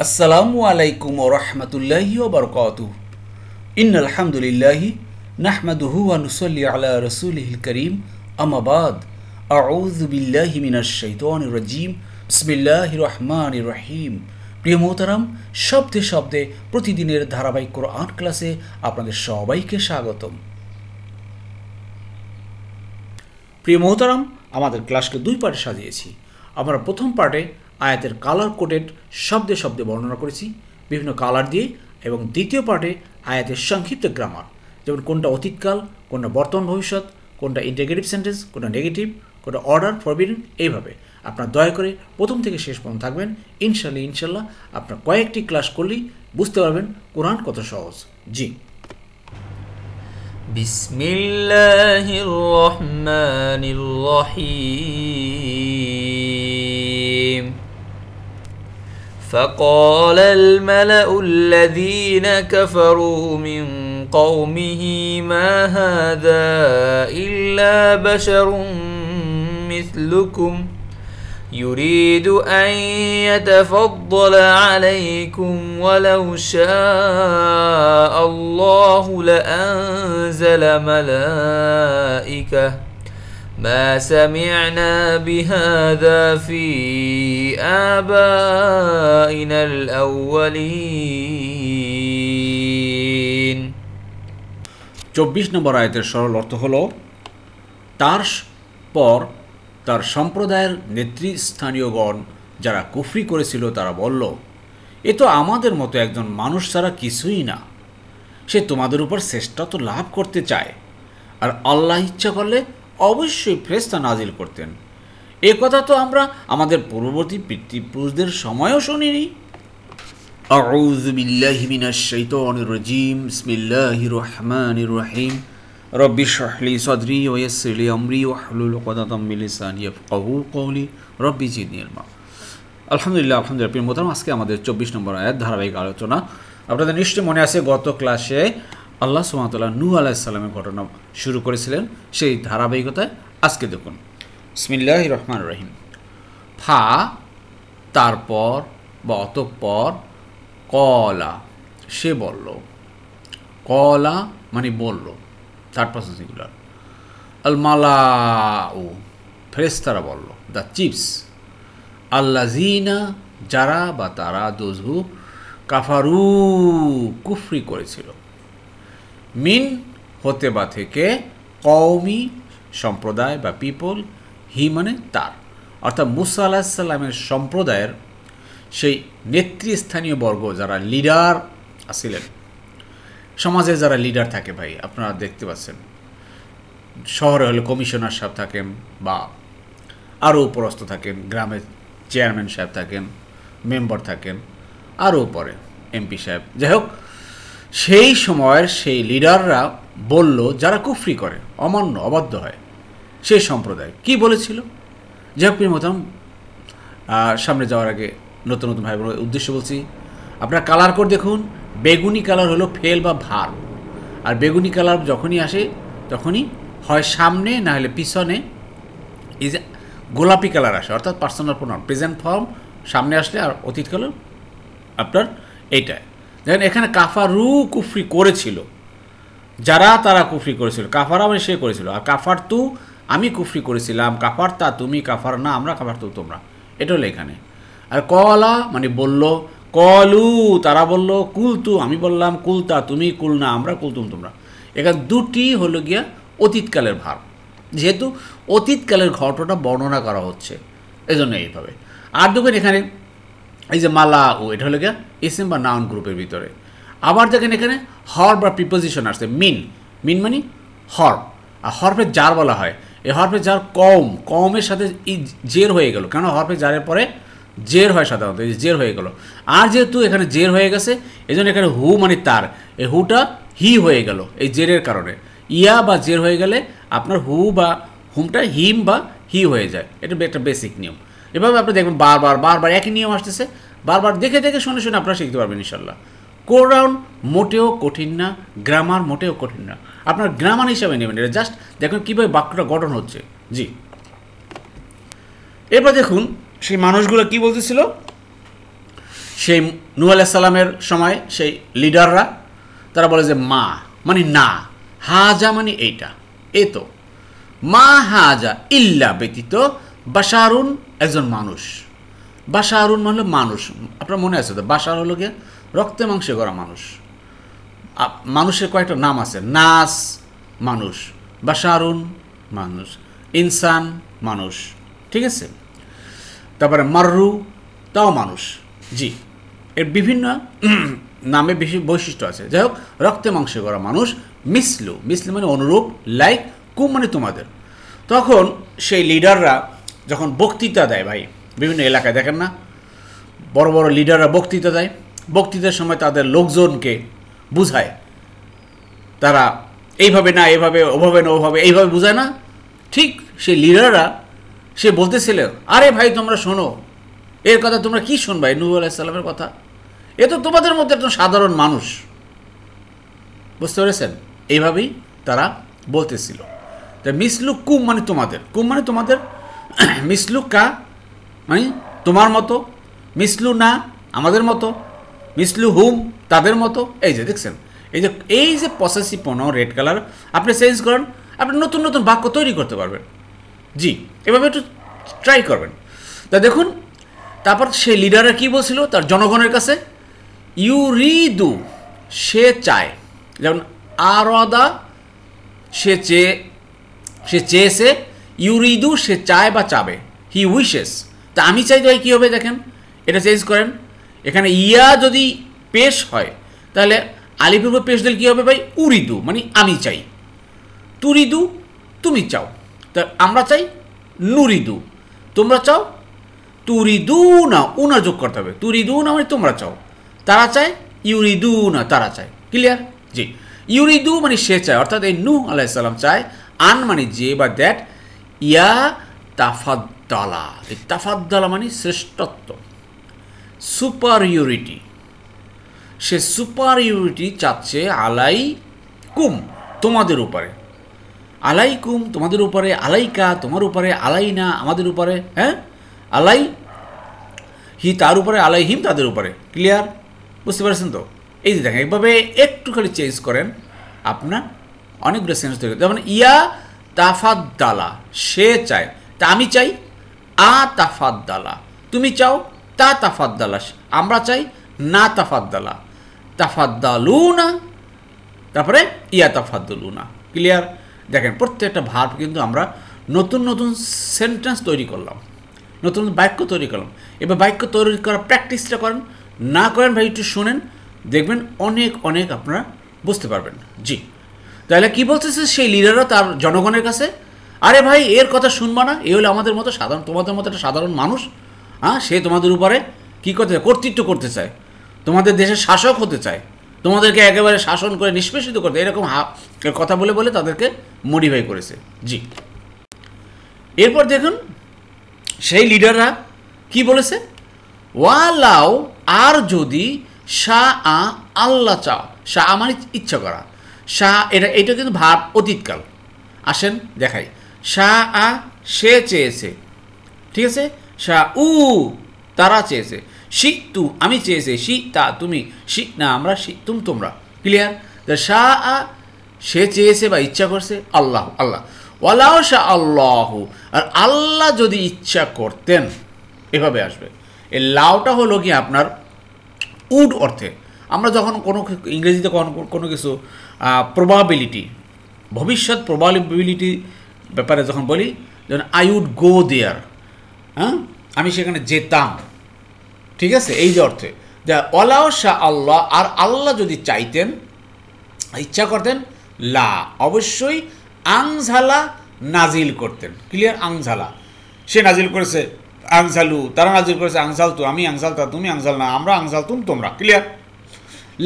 আসসালামু আলাইকুম ওয়া রাহমাতুল্লাহি ওয়া বারাকাতুহু। ইন্নাল হামদুলিল্লাহি নাহমাদুহু ওয়া নুসাল্লি আলা রাসূলিহিল কারীম। আম্মা বাদ। আউযু বিল্লাহি মিনাশ শাইতানির রাজীম। বিসমিল্লাহির রহমানির রহিম। প্রিয় মোহতারাম, শব্দে শব্দে প্রতিদিনের ধারাবাহিক কোরআন ক্লাসে আপনাদের সবাইকে স্বাগতম। প্রিয় মোহতারাম, আমাদের ক্লাসকে দুই পার্টে সাজিয়েছি। আমরা প্রথম পার্টে আয়াতের কালার কোডেড শব্দে শব্দে বর্ণনা করেছি বিভিন্ন কালার দিয়ে, এবং দ্বিতীয় পার্টে আয়াতের সংক্ষিপ্ত গ্রামার, যেমন কোনটা অতীতকাল, কোনটা বর্তমান ভবিষ্যৎ, কোনটা ইন্টিগ্রেটিভ সেন্টেন্স, কোনটা নেগেটিভ, কোনটা অর্ডার ফরবিডেন। এইভাবে আপনার দয়া করে প্রথম থেকে শেষ পর্যন্ত থাকবেন। ইনশাল্লাহ আপনার কয়েকটি ক্লাস করলেই বুঝতে পারবেন কোরআন কত সহজ। জি। বিসমিল্লাহির রহমানির রহিম। فقال الملأ الذين كفروا من قومه ما هذا إلا بشر مثلكم يريد أن يتفضل عليكم ولو شاء الله لأنزل ملائكة ما سمعنا بهذا في آبائنا الأولين। 24 নম্বর আয়াতের সরল অর্থ হলো, তার পর তার সম্প্রদায়ের নেতৃস্থানীয়গণ যারা কুফরি করেছিল তারা বলল, এ তো আমাদের মতো একজন মানুষ ছাড়া কিছুই না, সে তোমাদের উপর শ্রেষ্ঠত্ব তো লাভ করতে চায়, আর আল্লাহ ইচ্ছা করলে অবশ্যই ফেরেশতা নাজিল করতেন। এ কথা তো আমরা আমাদের পূর্ববর্তী পিতৃপুরুষদের সময়ও শুনিনি। আউযু বিল্লাহি মিনাশ শাইতানির রাজীম। বিসমিল্লাহির রহমানির রহিম। রব্বি ইশরাহ লি সাদরি ওয়া ইয়াসসির লি আমরি ওয়াহলুল উকদাতাম মিন লিসানি ইয়াফকাহু কওলি রব্বি জিদনি ইলমা। আলহামদুলিল্লাহ। প্রিয় মোহতারাম, আজকে আমাদের 24 নম্বর আয়াত ধারাবাহিক আলোচনা। আপনাদের নিশ্চয়ই মনে আছে গত ক্লাসে আল্লাহ সুবহানাহু ওয়া তাআলা নূহ আলাইহিস সালামের ঘটনা শুরু করেছিলেন, সেই ধারাবাহিকতায় আজকে দেখুন। বিসমিল্লাহির রহমানির রহিম। ফা তারপর বা অতঃপর, কলা সে বলল, কলা মানে বলল, থার্ড পারসন সিঙ্গুলার। আল মালাউ ফেরেশতারা বলল, দ্য চিফস, আল্লাযিনা যারা বা তারা, দোজহু কাফারু কুফরি করেছিল, মিন হতে বা থেকে, কওমি সম্প্রদায় বা পিপল, হি মানে তার, অর্থাৎ মুসা আলাইহিস সালামের সম্প্রদায়ের সেই নেতৃস্থানীয় বর্গ যারা লিডার আছিলেন। সমাজে যারা লিডার থাকে ভাই, আপনারা দেখতে পাচ্ছেন, শহরে হলে কমিশনার সাহেব থাকেন বা আরও উপরস্থ থাকেন, গ্রামের চেয়ারম্যান সাহেব থাকেন, মেম্বার থাকেন, আরও উপরে এমপি সাহেব। যাই হোক, সেই সময়ের সেই লিডাররা বলল, যারা কুফরি করে, অমান্য অবাধ্য হয়, সেই সম্প্রদায় কি বলেছিল। যাই হোক প্রিয় মোহতারাম, সামনে যাওয়ার আগে নতুন নতুন ভাই বোনের উদ্দেশ্য বলছি, আপনারা কালার কোড দেখুন। বেগুনি কালার হলো ফেল বা ভার, আর বেগুনি কালার যখনই আসে তখনই হয় সামনে না হলে পিছনে এই যে গোলাপি কালার আসে, অর্থাৎ পার্সোনাল প্রোনাউন প্রেজেন্ট ফর্ম সামনে আসলে, আর অতীত কালার আপনার এইটায়। দেখেন এখানে কাফারু কুফরি করেছিল, যারা তারা কুফরি করেছিল, কাফারা মানে সে করেছিল, আর কাফার তু আমি কুফরি করেছিলাম, কাফার তা তুমি, কাফার না আমরা, কাফার তু তোমরা, এটা হলো এখানে। আর কলা মানে বলল, কলু তারা বলল, কুলতু আমি বললাম, কুলতা তুমি, কুল না আমরা, কুলতুম তোমরা। এখানে দুটি হলো গিয়া অতীতকালের ভার, যেহেতু অতীতকালের ঘটনা বর্ণনা করা হচ্ছে এজন্য এইভাবে। আর দেখবেন এখানে এই যে মালা ও, এটা হলো গিয়া এসএম বা নাউন গ্রুপের ভিতরে। আবার দেখেন এখানে হর বা প্রিপোজিশন আসছে, মিন, মিন মানে হর, আর হরফে জার বলা হয়। এই হরফে জার কওমের সাথে এই জের হয়ে গেল, কেন হরফে জারের পরে জের হয় সাধারণত, এই জের হয়ে গেল। আর যেহেতু এখানে জের হয়ে গেছে, এই জন্য এখানে হু মানে তার, এই হুটা হি হয়ে গেল এই জেরের কারণে। ইয়া বা জের হয়ে গেলে আপনার হু বা হুমটা হিম বা হি হয়ে যায়, এটা একটা বেসিক নিয়ম। এভাবে আপনি দেখবেন বারবার একই নিয়ম আসতেছে, বারবার দেখে শুনে আপনারা শিখতে পারবেন ইনশাল্লাহ। কোরআন মোটেও কঠিন না, গ্রামার মোটেও কঠিন না, আপনার গ্রামার হিসাবে নেবেন। এটা জাস্ট দেখুন কীভাবে বাক্যটা গঠন হচ্ছে। জি, এরপর দেখুন সেই মানুষগুলো কি বলতেছিল, সেই নূহ আলাইহিস সালামের সময় সেই লিডাররা তারা বলে যে মা মানে না, হাজা মানে এইটা, এ তো মা হাজা ইল্লা ব্যতীত বাশারুন একজন মানুষ। বাশারুন মানে মানুষ, আপনার মনে আছে তো, বাশার হলো গিয়ে রক্তে মাংসে গড়া মানুষ। মানুষের কয়েকটা নাম আছে, নাস মানুষ, বাশারুন মানুষ, ইনসান মানুষ, ঠিক আছে। তারপরে মাররু তাও মানুষ। জি, এর বিভিন্ন নামে বেশি বৈশিষ্ট্য আছে। যাই হোক, রক্তে মাংসে গড়া মানুষ। মিসলু, মিসলু মানে অনুরূপ, লাইক, কুম মানে তোমাদের। তখন সেই লিডাররা যখন বক্তৃতা দেয়, ভাই বিভিন্ন এলাকায় দেখেন না বড় বড় লিডাররা বক্তৃতা দেয়, বক্তৃতার সময় তাদের লোকজনকে বুঝায়, তারা এইভাবে না এভাবে, ওভাবে না ওভাবে, এইভাবে বুঝায় না। ঠিক সেই লিডাররা সে বলতেছিল, আরে ভাই তোমরা শোনো, এর কথা তোমরা কি শুনবা, নূহ আলাইহিস সালামের কথা, এ তো তোমাদের মধ্যে একটা সাধারণ মানুষ, বুঝতে পেরেছেন? এইভাবেই তারা বলতেছিল। তা মিসলু কুম মানে তোমাদের, কুম মানে তোমাদের, মিসলু কা মানে তোমার মতো, মিসলু না আমাদের মতো, মিসলু হুম তাদের মতো। এই যে দেখছেন, এই যে পসেসিভ প্রনাউন রেড কালার আপনি চেঞ্জ করেন, আপনি নতুন নতুন বাক্য তৈরি করতে পারবেন। জি, এভাবে একটু ট্রাই করবেন। তা দেখুন, তারপর সেই লিডাররা কী বলছিল তার জনগণের কাছে, ইউরিদু সে চায়, যেমন আরদা সে চেয়েছে, ইউরিদু সে চায় বা চাবে, হি উইশেস। তা আমি চাই, তাই কী হবে দেখেন, এটা চেঞ্জ করেন। এখানে ইয়া যদি পেশ হয় তাহলে আলিফের উপর পেশ দিলে কী হবে ভাই, উরিদু মানে আমি চাই, তুরিদু তুমি চাও, তা আমরা চাই নুরিদু, তোমরা চাও, তুরিদু না উনা যোগ করতে হবে, তুরিদু না মানে তোমরা চাও, তারা চায় ইউরিদু না তারা চায়। ক্লিয়ার? জি, ইউরিদু মানে সে চায়, অর্থাৎ এই নূহ আলাইহিস সালাম চায়, আন মানে যে বা দ্যাট, ইয়া তাফাদ্দালা, এই তাফাদ্দালা মানে শ্রেষ্ঠত্ব, সুপারিয়রিটি, সে সুপারিয়রিটি চাচ্ছে আলাই কুম তোমাদের উপরে, আলাই কুম তোমাদের উপরে, আলাইকা তোমার উপরে, আলাইনা আমাদের উপরে, হ্যাঁ আলাই হি তার উপরে, আলাই হিম তাদের উপরে। ক্লিয়ার? বুঝতে পারছেন তো? এই যে দেখেন, এইভাবে একটু খালি চেঞ্জ করেন, আপনার অনেকগুলো সেন্স তৈরি। যেমন ইয়া তাফাদ্দালা সে চায়, তা আমি চাই, আ তাফাদ্দালা তুমি চাও, তা তাফাদ্দালা আমরা চাই, না তাফাদ্দালা তাফাদ্দালু না, তারপরে ইয়া তাফাদ্দালু না। ক্লিয়ার? দেখেন, প্রত্যেকটা ভার্ব কিন্তু আমরা নতুন নতুন সেন্টেন্স তৈরি করলাম, নতুন বাক্য তৈরি করলাম। এবার বাক্য তৈরি করার প্র্যাকটিসটা করেন, না করেন ভাই একটু শোনেন, দেখবেন অনেক অনেক আপনারা বুঝতে পারবেন। জি, তাহলে কি বলতেছে সেই লিডাররা তার জনগণের কাছে, আরে ভাই এর কথা শুনবা না, এ হলো আমাদের মতো সাধারণ, তোমাদের মতো একটা সাধারণ মানুষ, হ্যাঁ সে তোমাদের উপরে কী করতে চায়, কর্তৃত্ব করতে চায়, তোমাদের দেশের শাসক হতে চায়, তোমাদেরকে একেবারে শাসন করে নিষ্পেষিত করতে, এরকম কথা বলে বলে তাদেরকে মডিফাই করেছে। জি, এরপর দেখুন সেই লিডাররা কি বলেছে, ওয়ালাও আর যদি শাহ আল্লাহ চাও, শাহ মানে ইচ্ছা করা, শাহ এটা কিন্তু ভাব অতীতকাল। আসেন দেখাই, শাহ সে চেয়েছে, ঠিক আছে, শাহ তারা চেয়েছে, শি তু আমি চেয়েছে, শি তা তুমি, শি না আমরা, শি তুম তোমরা। ক্লিয়ার? শাহ সে চেয়েছে বা ইচ্ছা করছে, আল্লাহ আল্লাহ, ওয়ালাও শাহ আল্লাহ আর আল্লাহ যদি ইচ্ছা করতেন, এভাবে আসবে। এই লাউটা হলো কি আপনার উড অর্থে। আমরা যখন কোনো ইংরেজিতে কোনো কিছু প্রবাবিলিটি, ভবিষ্যৎ প্রবাবিলিটি ব্যাপারে যখন বলি, যেমন আই উড গো দেয়ার, হ্যাঁ আমি সেখানে যেতাম, ঠিক আছে, এই যে অর্থে। যা ওয়ালাও শাহ আল্লাহ আর আল্লাহ যদি চাইতেন, ইচ্ছা করতেন, লা অবশ্যই আংঝালা নাজিল করতেন। ক্লিয়ার? আংঝালা সে নাজিল করেছে, আংঝালু তারা নাজিল করেছে, আংঝাল তু আমি, আংঝাল তা তুমি, আংঝাল না আমরা, আংঝাল তুম তোমরা। ক্লিয়ার?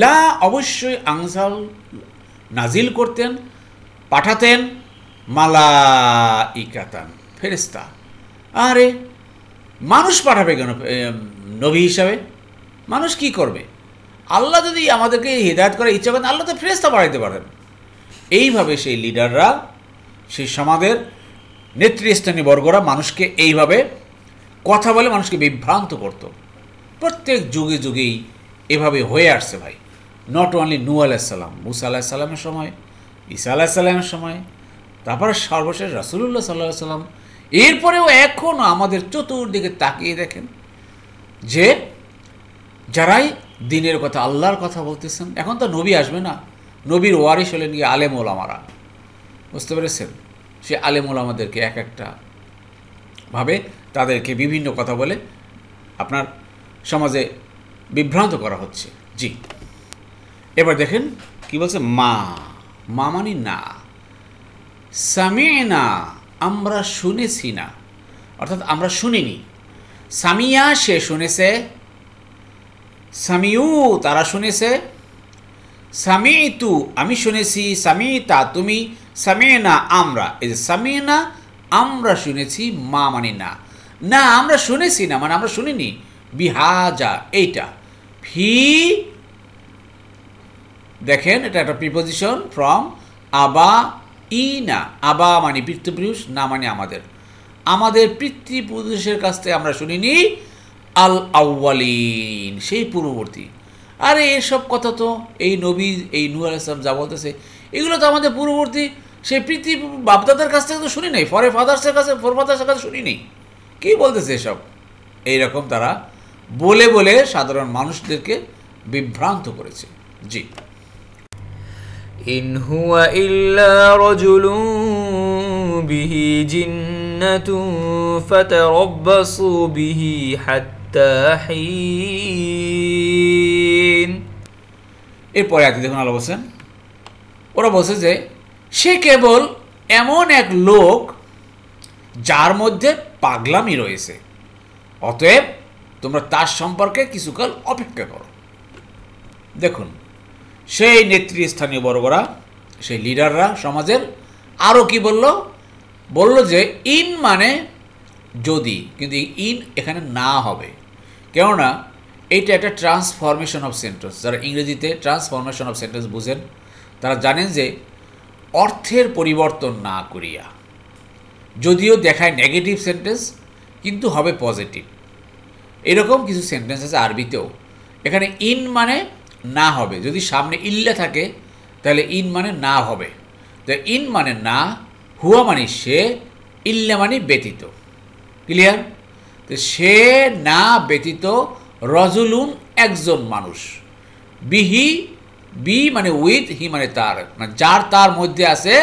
লা অবশ্যই আংঝাল নাজিল করতেন, পাঠাতেন, মালাইকাতান ফেরেশতা। আরে মানুষ পাঠাবে কেন নবী হিসাবে? মানুষ কি করবে? আল্লাহ যদি আমাদেরকে হিদায়াত করে ইচ্ছা করেন, আল্লাহ তো ফেরেশতা পাঠাইতে পারেন। এইভাবে সেই লিডাররা, সেই সমাজের নেতৃস্থানীয় বর্গরা মানুষকে এইভাবে কথা বলে মানুষকে বিভ্রান্ত করত। প্রত্যেক যুগে যুগেই এভাবে হয়ে আসছে ভাই। নট অনলি নূহ আলাইহিস সালাম, মুসা আলাইহিস সালামের সময়, ঈসা আলাইহিস সালামের সময়, তারপরে সর্বশেষ রাসূলুল্লাহ সাল্লাল্লাহু আলাইহি সাল্লাম। এরপরেও এখনও আমাদের চতুর্দিকে তাকিয়ে দেখেন যে যারাই দিনের কথা, আল্লাহর কথা বলতেছেন, এখন তো নবী আসবে না, নবীর ওয়ারিস হলেন গিয়ে আলেম ওলামারা, বুঝতে পেরেছেন? সে আলেম ওলামাদেরকে এক একটা ভাবে তাদেরকে বিভিন্ন কথা বলে আপনার সমাজে বিভ্রান্ত করা হচ্ছে। জি, এবার দেখেন কি বলছে, মা, মা মানে না, সামিনা আমরা শুনেছি না, অর্থাৎ আমরা শুনিনি। সামিয়া সে শুনেছে, সামিউ তারা শুনেছে, সামিতু আমি শুনেছি, সামিতা তুমি, সামিনা আমরা। এই যে সামিনা আমরা শুনেছি, মা মানে না, না আমরা শুনেছি না মানে আমরা শুনিনি, বিহাজা এইটা, ফি দেখেন এটা একটা প্রিপোজিশন ফ্রম আবা ইনা, আবা মানে পিতৃপুরুষ, না মানে আমাদের, আমাদের পিতৃপুরুষের কাছ থেকে আমরা শুনিনি, আল আউয়ালিন সেই পূর্ববর্তী। আরে এসব কথা তো এই নবী, এই নূহ আলাইহিস সালাম যা বলতেছে এগুলো তো আমাদের পূর্ববর্তী সেই বাপদাদার কাছ থেকে তো শুনি নাই, ফর ফাদার্সের কাছে শুনি নেই, কী বলতেছে এসব? এইরকম তারা বলে বলে সাধারণ মানুষদেরকে বিভ্রান্ত করেছে। জি, ইন হুয়া ইল্লা রাজুলুন বিহি জিন্নাতুন ফাতারাব্বাসু বিহি হাত্তা হিন। এরপরে আগে দেখুন আল্লাহ বলছেন, ওরা বলছে যে সে কেবল এমন এক লোক যার মধ্যে পাগলামি রয়েছে, অতএব তোমরা তার সম্পর্কে কিছুকাল অপেক্ষা করো। দেখুন সেই নেতৃস্থানীয় বড়রা, সেই লিডাররা সমাজের আরও কি বলল যে ইন মানে যদি, কিন্তু ইন এখানে না হবে, কেননা এইটা একটা ট্রান্সফরমেশন অফ সেন্টেন্স। যারা ইংরেজিতে ট্রান্সফরমেশন অফ সেন্টেন্স বুঝেন তারা জানেন যে অর্থের পরিবর্তন না করিয়া, যদিও দেখায় নেগেটিভ সেন্টেন্স কিন্তু হবে পজিটিভ, এরকম কিছু সেন্টেন্স আছে আরবিতেও। এখানে ইন মানে না হবে, যদি সামনে ইল্লা থাকে তাহলে ইন মানে না হবে, তো ইন মানে না, হুয়া মানে সে, ইল্লা মানে ব্যতীত। ক্লিয়ার? তো সে না ব্যতীত, রজুলুন একজন মানুষ, বিহি বি মানে উইথ, হি মানে তার, যার তার মধ্যে আছে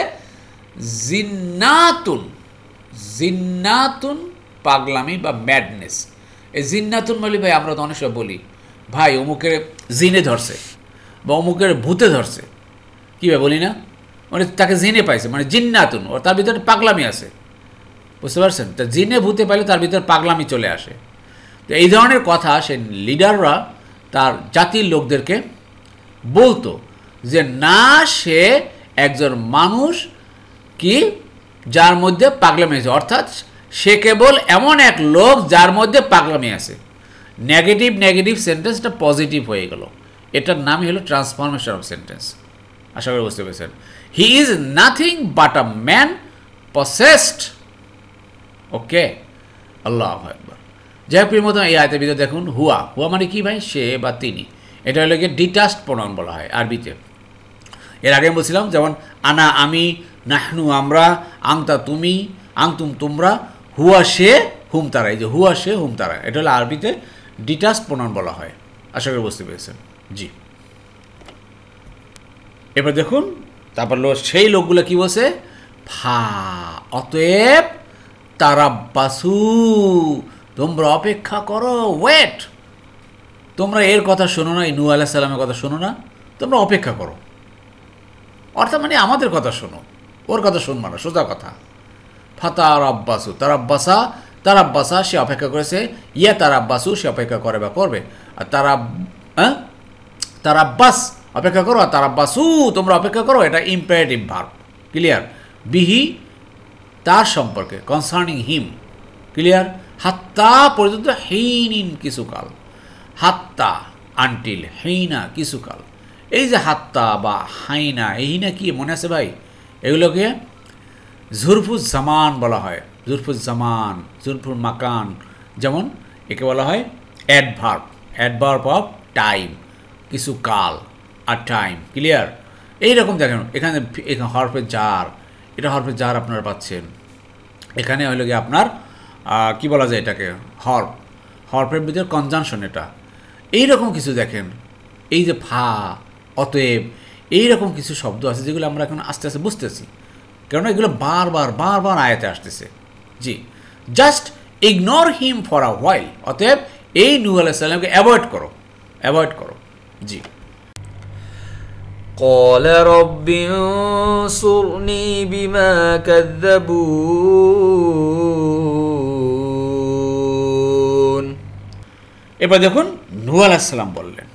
জিন্নাতুন, জিন্নাতুন পাগলামি বা ম্যাডনেস। এই জিন্নাতুন বলি ভাই আমরা তো অনেক সময় বলি ভাই অমুকের জিনে ধরছে বা অমুকের ভূতে ধরছে, কী ভাই বলি না, মানে তাকে জিনে পাইছে, মানে জিন্নাতুন, ও তার ভিতরে পাগলামি আছে, বুঝতে পারছেন? তা জিনে ভূতে পাইলে তার ভিতরে পাগলামি চলে আসে। তো এই ধরনের কথা সে লিডাররা তার জাতির লোকদেরকে বলতো যে না, সে একজন মানুষ কি যার মধ্যে পাগলামি আছে, অর্থাৎ সে কেবল এমন এক লোক যার মধ্যে পাগলামি আছে। নেগেটিভ সেন্টেন্সটা পজিটিভ হয়ে গেল, এটার নামই হলো ট্রান্সফরমেশন অফ সেন্টেন্স। আশা করি বুঝতে পেরেছেন। He is nothing but a man possessed. Okay, আল্লাহু আকবার। যাই হোক, মতো এই আয়াতের ভিতরে দেখুন হুয়া, হুয়া মানে কি ভাই, সে বা তিনি, এটা হলো গিয়ে ডিটাচড প্রোনাউন বলা হয় আরবিতে। এর আগে বলছিলাম যেমন আনা আমি, নাহনু আমরা, আংতা তুমি, আংতুম তোমরা, হুয়া সে, হুম তারা। এই যে হুয়া সে, হুম তারা, এটা হলো আরবিতে ডিটাচড প্রোনাউন বলা হয়। আশা করি বুঝতে পেরেছেন। জি, এবার দেখুন তারপর সেই লোকগুলো কি বলছে, ফা অতএব তারাব্বাসু তোমরা অপেক্ষা করো, ওয়েট, তোমরা এর কথা শোনো না, এই নূহ আলাইহিস সালামের কথা শোনো না, তোমরা অপেক্ষা করো, অর্থাৎ মানে আমাদের কথা শোনো, ওর কথা শুনবা না, সোজা কথা। ফাতারাব্বাসু তারাব্বাসা সে অপেক্ষা করেছে, ইয়া তারাব্বাসু সে অপেক্ষা করে বা করবে, আর তারাব্বাস অপেক্ষা করো, আর তারাব্বাসু তোমরা অপেক্ষা করো, এটা ইম্পারেটিভ ভার্ব। ক্লিয়ার? বিহি তার সম্পর্কে, কনসার্নিং হিম। ক্লিয়ার? হাত্তা পর্যন্ত, হেইনিন কিছুকাল, হাত্তা আনটিল, হেইনা কিছুকাল। এই যে হাত্তা বা হাইনা, এইনা কি মনে আছে ভাই? এগুলোকে জুরফুজ জামান বলা হয়, জুরফুজ জামান, জুরফুল মাকান, যেমন একে বলা হয় অ্যাডভার্ব। অ্যাডভার্ব অফ টাইম, কিছু কাল আর টাইম। ক্লিয়ার? এইরকম দেখেন এখানে হরফে জার, এটা হরফে জার আপনারা পাচ্ছেন। এখানে হলো গিয়ে আপনার কি বলা যায় এটাকে, হরফের ভিতরে কনজাংশন। এটা এইরকম কিছু দেখেন, এই যে ফা, অতএব, এইরকম কিছু শব্দ আছে যেগুলো আমরা এখন আস্তে আস্তে বুঝতেছি, কেননা এগুলো বারবার আয়াতে আসতেছে। জি, just ignore him for a while. অতএব এই নূহ আলাইহিস সালামকে অ্যাভয়েড করো। জি। قال رب انصرني بما كذبون। এবার দেখুন নূহ আলাইহিস সালাম বললেন,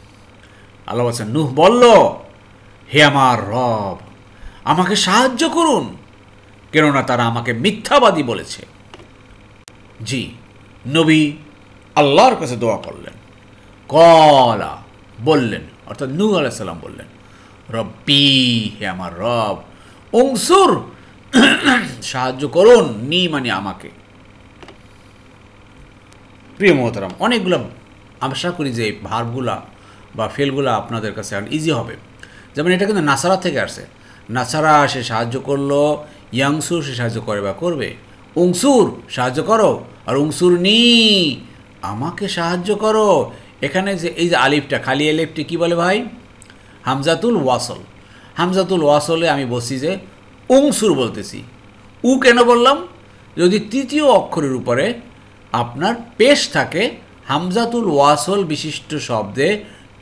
আল্লাহ বলছেন, নূহ বলল, হে আমার রব, আমাকে সাহায্য করুন, কেননা তারা আমাকে মিথ্যাবাদী বলেছে। জি, নবী আল্লাহর কাছে দোয়া করলেন। কলা বললেন, অর্থাৎ নূহ আলাইহিস সালাম বললেন, রব্বি, হে আমার রব, উনসুর, সাহায্য করুন, নি মানে আমাকে। প্রিয় মোহতারাম, অনেকগুলো আশা করি যে ভার্বগুলা বা ফেলগুলা আপনাদের কাছে এখন ইজি হবে। যেমন এটা কিন্তু নাসারা থেকে আসছে। নাসারা সে সাহায্য করলো, ইয়াংসুর সে সাহায্য করে বা করবে, উংসুর সাহায্য করো, আর উংসুর নি আমাকে সাহায্য করো। এখানে যে এই যে আলিফটা, খালি আলিফটি কী বলে ভাই? হামজাতুল ওয়াসল। হামজাতুল ওয়াসলে আমি বলছি যে উংসুর বলতেছি। উ কেন বললাম? যদি তৃতীয় অক্ষরের উপরে আপনার পেশ থাকে, হামজাতুল ওয়াসল বিশিষ্ট শব্দে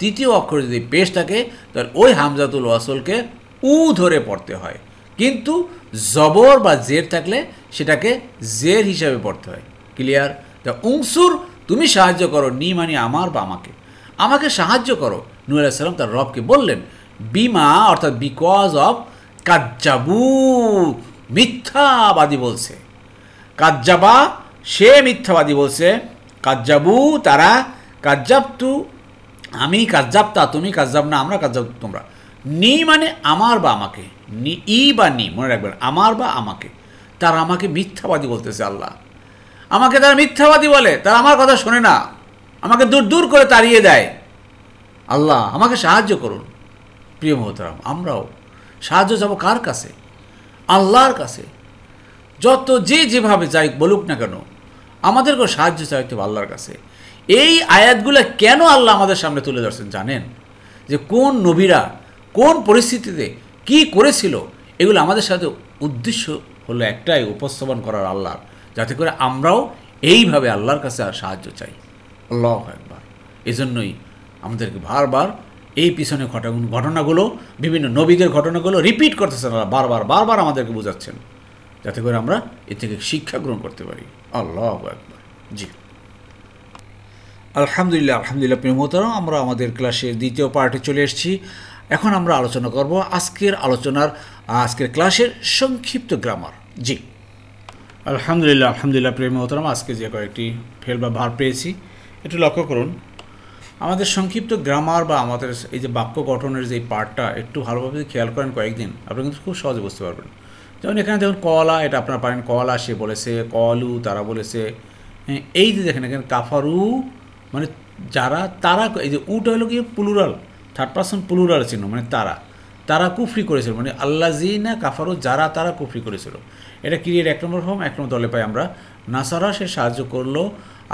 তৃতীয় অক্ষরে যদি পেশ থাকে, তাহলে ওই হামজাতুল ওয়াসলকে উ ধরে পড়তে হয়। কিন্তু জবর বা জের থাকলে সেটাকে জের হিসাবে পড়তে হয়। ক্লিয়ার? তা উংসুর, তুমি সাহায্য করো, নি মানে আমার বা আমাকে সাহায্য করো। নূহ আলাইহিস সালাম তার রবকে বললেন, বিমা অর্থাৎ বিকজ অফ কাজ্জাবু, মিথ্যাবাদী বলছে। কাজ্জাবা সে মিথ্যাবাদী বলছে, কাজ্জাবু তারা, কাজ্জাবতু আমি, কাজ্জাবতা তুমি, কাজ্জাব না আমরা, কাজ্জাব তোমরা। নি মানে আমার বা আমাকে, নি ই বা নি মনে রাখবেন, আমার বা আমাকে। তারা আমাকে মিথ্যাবাদী বলতেছে। আল্লাহ আমাকে তারা মিথ্যাবাদী বলে, তারা আমার কথা শোনে না, আমাকে দূর দূর করে তাড়িয়ে দেয়। আল্লাহ আমাকে সাহায্য করুন। প্রিয় মোহতারাম, আমরাও সাহায্য যাব কার কাছে? আল্লাহর কাছে। যত যে যেভাবে যাই বলুক না কেন, আমাদেরকেও সাহায্য চাইতে হবে আল্লাহর কাছে। এই আয়াতগুলো কেন আল্লাহ আমাদের সামনে তুলে ধরছেন জানেন? যে কোন নবীরা কোন পরিস্থিতিতে কি করেছিল, এগুলো আমাদের সাথে উদ্দেশ্য হলো একটাই, উপস্থাপন করার আল্লাহর, যাতে করে আমরাও এইভাবে আল্লাহর কাছে আর সাহায্য চাই। আল্লাহু আকবার। এজন্যই আমাদেরকে বারবার এই পিছনে ঘটনাগুলো, বিভিন্ন নবীদের ঘটনাগুলো রিপিট করতেছেন আল্লাহ, বারবার আমাদেরকে বোঝাচ্ছেন, যাতে করে আমরা এ থেকে শিক্ষা গ্রহণ করতে পারি। আল্লাহু আকবার। জি, আলহামদুলিল্লাহ। প্রিয় মোহতারাম, আমরা আমাদের ক্লাসের দ্বিতীয় পার্টে চলে এসেছি। এখন আমরা আলোচনা করব আজকের ক্লাসের সংক্ষিপ্ত গ্রামার। জি, আলহামদুলিল্লাহ। প্রিয় মোহতারাম, আজকে যে কয়েকটি ফেল বা ভার পেয়েছি একটু লক্ষ্য করুন। আমাদের সংক্ষিপ্ত গ্রামার বা আমাদের এই যে বাক্য গঠনের যে পার্টটা একটু ভালোভাবে খেয়াল করেন কয়েকদিন, আপনি কিন্তু খুব সহজে বুঝতে পারবেন। যেমন এখানে দেখুন কলা, এটা আপনারা পারেন, কলা সে বলেছে, কলু তারা বলেছে। হ্যাঁ, এই যে দেখেন এখানে কাফারু মানে যারা, তারা, এই যে উটা হলো কি প্লুরাল, থার্ড পারসন প্লুরাল চিহ্ন, মানে তারা কুফরি করেছিল, মানে আল্লাযিনা কাফারু যারা তারা কুফরি করেছিল। এটা ক্রিয়ার 1 নম্বর ফর্ম, 1 নম্বর দলে পাই আমরা। নাসারা সে সাহায্য করলো,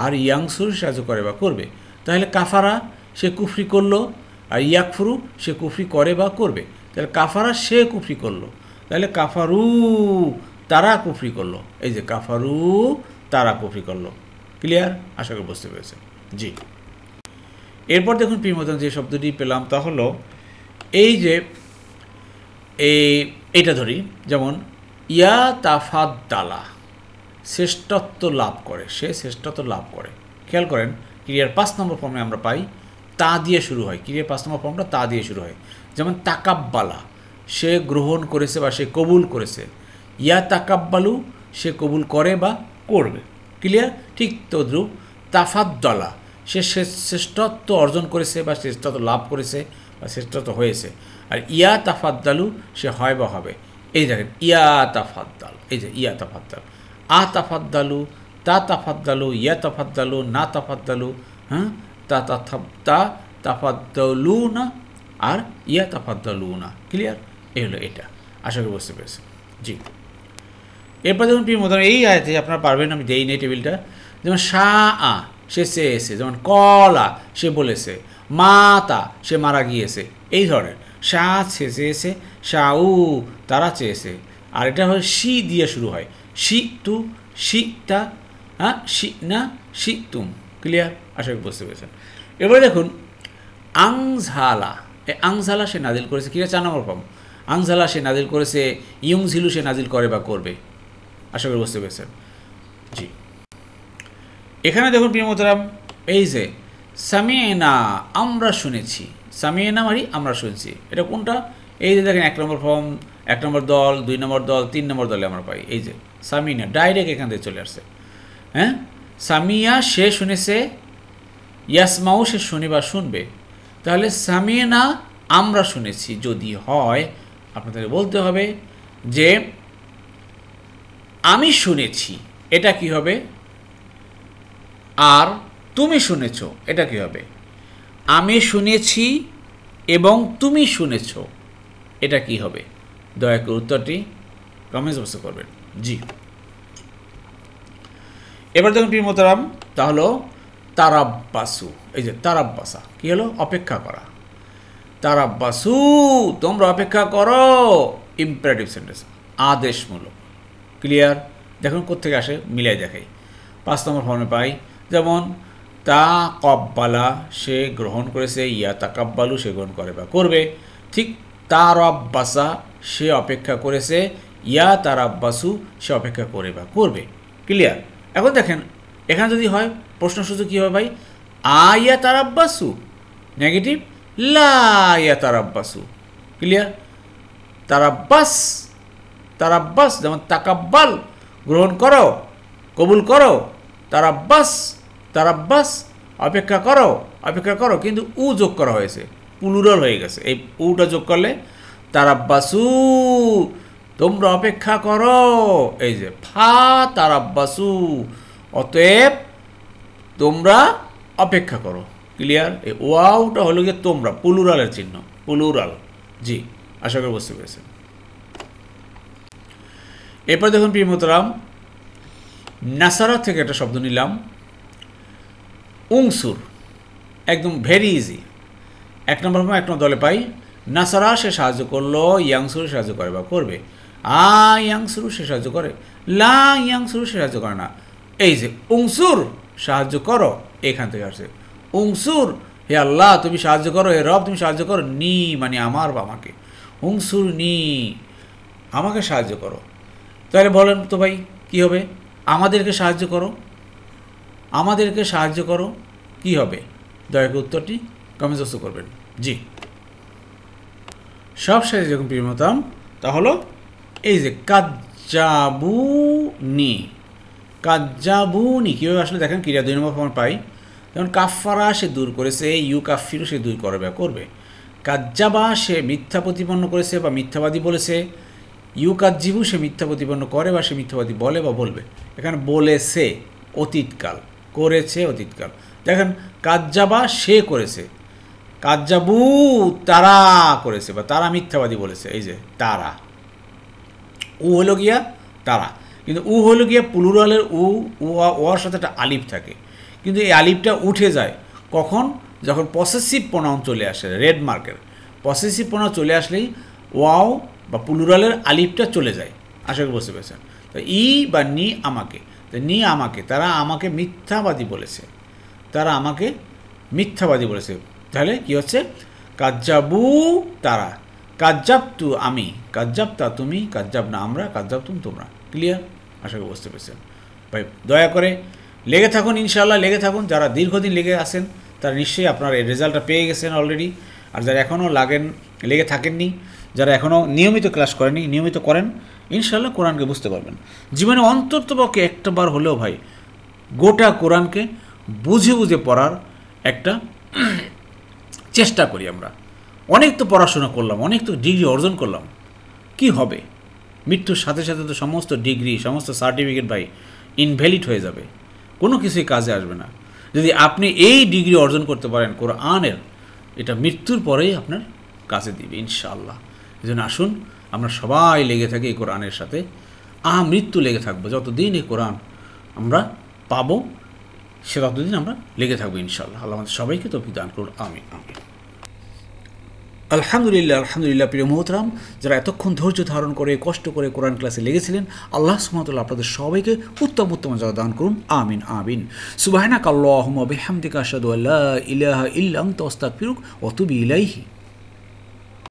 আর ইয়াংসুর সাহায্য করে বা করবে। তাহলে কাফারা সে কুফরি করলো, আর ইয়াকফুরু সে কুফরি করে বা করবে। তাহলে কাফারা সে কুফরি করলো, তাহলে কাফারু তারা কুফরি করলো। এই যে কাফারু তারা কুফরি করলো। ক্লিয়ার? আশা করি বুঝতে পেরেছে। জি, এরপর দেখুন প্রিয় মোহতারাম, যে শব্দটি পেলাম তা হলো এই যে এইটা ধরি, যেমন ইয়া তাফাদ্দালা, শ্রেষ্ঠত্ব লাভ করে, সে শ্রেষ্ঠত্ব লাভ করে। খেয়াল করেন ক্রিয়ার 5 নম্বর ফর্মে আমরা পাই তা দিয়ে শুরু হয়, ক্রিয়ার 5 নম্বর ফর্মটা তা দিয়ে শুরু হয়। যেমন তাকাব্বালা সে গ্রহণ করেছে বা সে কবুল করেছে, ইয়া তাকাব্বালু সে কবুল করে বা করবে। ক্লিয়ার? ঠিক তদ্রূপ তাফাদ্দালা সে শ্রেষ্ঠত্ব অর্জন করেছে বা শ্রেষ্ঠত্ব লাভ করেছে বা শ্রেষ্ঠত্ব হয়েছে। আর ইয়া তাফাদ্দালু সে হয় বা হবে। এই দেখেন ইয়া তাফাদ্দাল, এই যে ইয়া তাফাদ্দাল, আ তাফাদ্দালু, তা তাফাদ্দালু, ইয়া তাফাদ্দালু, না তাফাদ্দালু, হ্যাঁ, তাফাদ্দালুনা আর ইয়া তাফাদ্দালুনা। ক্লিয়ার? এই হলো এটা, আশা করি বুঝতে পেরেছেন। জি, এরপর দেখুন প্রিয় মোহতারাম, এই আয়াতে আপনারা পারবেন, আমি দেই নেই টেবিলটা, যেমন শাআ সে চেয়েছে, যেমন কলা সে বলেছে, মাতা সে মারা গিয়েছে, এই ধরনের। শাহ সে চেয়েছে, শাউ তারা চেয়েছে, আর এটা হয় শি দিয়ে শুরু হয়, শি তু, শি তা, হ্যাঁ, শি না, শি তুম। ক্লিয়ার? আশা করি বুঝতে পেরেছেন। এবারে দেখুন আংঝালা, এই আংঝালা সে নাজিল করেছে, কিনা 4 নম্বর ফর্ম। আংঝালা সে নাজিল করেছে, ইয়ংঝিলু সে নাজিল করে বা করবে। আশা করি বুঝতে পেরেছেন। জি, এখানে দেখুন প্রিয় মোহতারাম, এই যে সামিনা আমরা শুনেছি, সামিনা মানে আমরা শুনছি, এটা কোনটা? এই যে দেখেন 1 নম্বর ফর্ম, 1 নম্বর দল, 2 নম্বর দল, 3 নম্বর দলে আমরা পাই। এই যে সামিনা ডাইরেক্ট এখান থেকে চলে আসছে। হ্যাঁ, সামিয়া সে শুনেছে, ইয়াসমাউ সে শুনে বা শুনবে। তাহলে সামিনা আমরা শুনেছি যদি হয়, আপনাদের বলতে হবে যে আমি শুনেছি, এটা কি হবে? আর তুমি শুনেছ, এটা কি হবে? আমি শুনেছি এবং তুমি শুনেছ, এটা কি হবে? দয়া করে উত্তরটি কমেন্টস বক্সে করবেন। জি, এবার দেখুন প্রিয় মোহতারাম, তাহলে তারাব্বাসু, এই যে তারাব্বাসা কি হলো? অপেক্ষা করা। তারাব্বাসু তোমরা অপেক্ষা করো, ইম্পারেটিভ সেন্টেন্স, আদেশমূলক। ক্লিয়ার? দেখুন কোত্থেকে আসে, মিলাই দেখাই। 5 নম্বর ফর্মে পাই, যেমন তা কব্বালা সে গ্রহণ করেছে, ইয়া তাকাব্বালু সে গ্রহণ করে বা করবে। ঠিক তারাব্বাসা সে অপেক্ষা করেছে, ইয়া তারাব্বাসু সে অপেক্ষা করে বা করবে। ক্লিয়ার? এখন দেখেন এখানে যদি হয় প্রশ্নসূচক কী হবে ভাই? আয়া তারাব্বাসু, নেগেটিভ, লা ইয়া তারাব্বাসু। ক্লিয়ার? তারাব্বাস, তারাব্বাস, যেমন তাকাব্বাল গ্রহণ করো, কবুল করো, তারাব্বাস, তারাব্বাস অপেক্ষা করো, অপেক্ষা করো, কিন্তু উ যোগ করা হয়েছে, প্লুরাল হয়ে গেছে। এই উটা যোগ করলে তারাব্বাসু তোমরা অপেক্ষা করো, এই যে ফা তারাব্বাসু, অতএব তোমরা অপেক্ষা করো। ক্লিয়ার? এই ওয়াওটা হলো গিয়ে তোমরা, প্লুরালের চিহ্ন, প্লুরাল। জি, আশা করি বুঝতে পেরেছেন। এরপর দেখুন প্রিয় মোহতারাম, নাসারা থেকে একটা শব্দ নিলাম, উংসুর, একদম ভেরি ইজি। 1 নম্বর 1 নম্বর দলে পাই, নাসারা সে সাহায্য করলো, ইয়াংসুর সাহায্য করে বা করবে। ইয়াংসুর সে সাহায্য করে, লা ইয়াংসুর সে সাহায্য করে না। এই যে উংসুর সাহায্য করো, এখান থেকে আসছে উংসুর, হে আল্লাহ তুমি সাহায্য করো, হে রব তুমি সাহায্য করো, নি মানে আমার বা আমাকে, উংসুর নি আমাকে সাহায্য করো। তাহলে বলেন তো ভাই কি হবে? আমাদেরকে সাহায্য করো, আমাদেরকে সাহায্য করো কি হবে? দয়া করে উত্তরটি কমেন্টস করবেন। জি, সব শেষে যখন প্রিয় মতাম, তাহলে এই যে কাজ্জাবুনি, কাজ্জাবুনি কীভাবে আসলে দেখেন, ক্রিয়া 2 নম্বর ফর্ম পাই, যেমন কাফারা সে দূর করেছে, ইউ কাফিরু সে দূর করবে করবে। কাজ্জাবা সে মিথ্যা প্রতিপন্ন করেছে বা মিথ্যাবাদী বলেছে, ইউ কাজ্জিবু সে মিথ্যা প্রতিপন্ন করে বা সে মিথ্যাবাদী বলে বা বলবে। এখানে বলেছে অতীতকাল, করেছে অতীতকাল। দেখেন কাজ্জাবা সে করেছে, কাজ্জাবু তারা করেছে বা তারা মিথ্যাবাদী বলেছে। এই যে তারা, উ হলো গিয়া তারা, কিন্তু উ হলো গিয়া প্লুরালের উ, ওর সাথে একটা আলিফ থাকে, কিন্তু এই আলিফটা উঠে যায় কখন? যখন পসেসিভ প্রোনাউন চলে আসে, রেড মার্কের পসেসিভ প্রোনাউন চলে আসলেই ওয়াও বা প্লুরালের আলিফটা চলে যায়। আশা করি বুঝতে পেরেছেন। তো ই বা নি আমাকে, তো নি আমাকে, তারা আমাকে মিথ্যাবাদী বলেছে, তারা আমাকে মিথ্যাবাদী বলেছে। তাহলে কি হচ্ছে? কাজ্জাবু তারা, কাজ্জাব তু আমি, কাজ্জাব তা তুমি, কাজ্জাব না আমরা, কাজ্জাব তুম তোমরা। ক্লিয়ার? আশা করি বুঝতে পেরেছেন। ভাই দয়া করে লেগে থাকুন, ইনশাআল্লাহ লেগে থাকুন। যারা দীর্ঘদিন লেগে আসেন তারা নিশ্চয়ই আপনার এই রেজাল্টটা পেয়ে গেছেন অলরেডি। আর যারা এখনও লেগে থাকেননি, যারা এখনও নিয়মিত ক্লাস করেনি, নিয়মিত করেন, ইনশাআল্লাহ কোরআনকে বুঝতে পারবেন। জীবনে অন্ততপক্ষে একটা বার হলেও ভাই গোটা কোরআনকে বুঝে বুঝে পড়ার একটা চেষ্টা করি আমরা। অনেক তো পড়াশোনা করলাম, অনেক তো ডিগ্রি অর্জন করলাম, কি হবে? মৃত্যুর সাথে সাথে তো সমস্ত ডিগ্রি, সমস্ত সার্টিফিকেট ভাই ইনভ্যালিড হয়ে যাবে, কোনো কিছুই কাজে আসবে না। যদি আপনি এই ডিগ্রি অর্জন করতে পারেন কোরআনের, এটা মৃত্যুর পরেই আপনার কাজে দিবে ইনশাআল্লাহ। এই জন্য আসুন আমরা সবাই লেগে থাকি এই কোরআনের সাথে, মৃত্যু লেগে থাকবো, যতদিন এই কোরআন আমরা পাবো সে ততদিন আমরা লেগে থাকবো ইনশাআল্লাহ। আল্লাহ আমাদের সবাইকে তৌফিক দান করুন, আমিন আমিন। আলহামদুলিল্লাহ, আলহামদুলিল্লাহ। প্রিয় মোহতরাম, যারা এতক্ষণ ধৈর্য ধারণ করে কষ্ট করে কোরআন ক্লাসে লেগেছিলেন, আল্লাহ সুবহানাহু ওয়া তাআলা আপনাদের সবাইকে উত্তম উত্তম জাযা দান করুন, আমিন আমিন। সুবহানাকাল্লাহুম্মা বিহামদিকা আশহাদু আল্লা ইলাহা ইল্লা আনতা আস্তাগফিরুকা ওয়া আতুবু ইলাইহি।